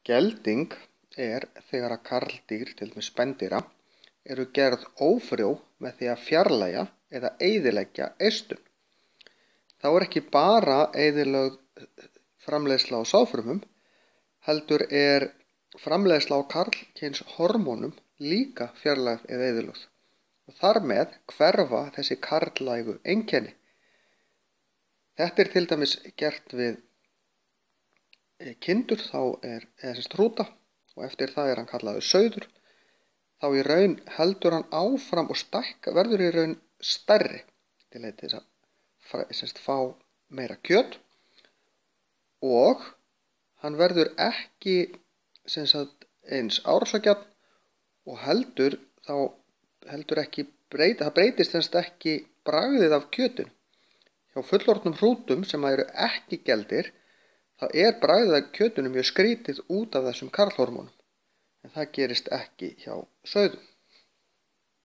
Gelding er þegar að karldýr, til dæmis spendýra, eru gerð ófrjó með því að fjarlægja eða eyðileggja eistun. Þá er ekki bara eyðilögð framleiðsla á sáðfrumum, heldur er framleiðsla á karlkyns hormónum líka fjarlægð eða eyðilögð. Þar með hverfa þessi karllægu einkenni. Þetta er til dæmis gert við kindur, hrúta, og eftir það er hann kallaður sauður. Þá í raun heldur hann áfram og verður í raun stærri til þess að fá meira kjöt, og hann verður ekki eins árásargjarn og það breytist ekki bragðið af kjötinu. Hjá fullorðnum hrútum sem eru ekki geldir, þá er bragðið af kjötinu mjög skrítið út af þessum karlhormónum, en það gerist ekki hjá sauðum.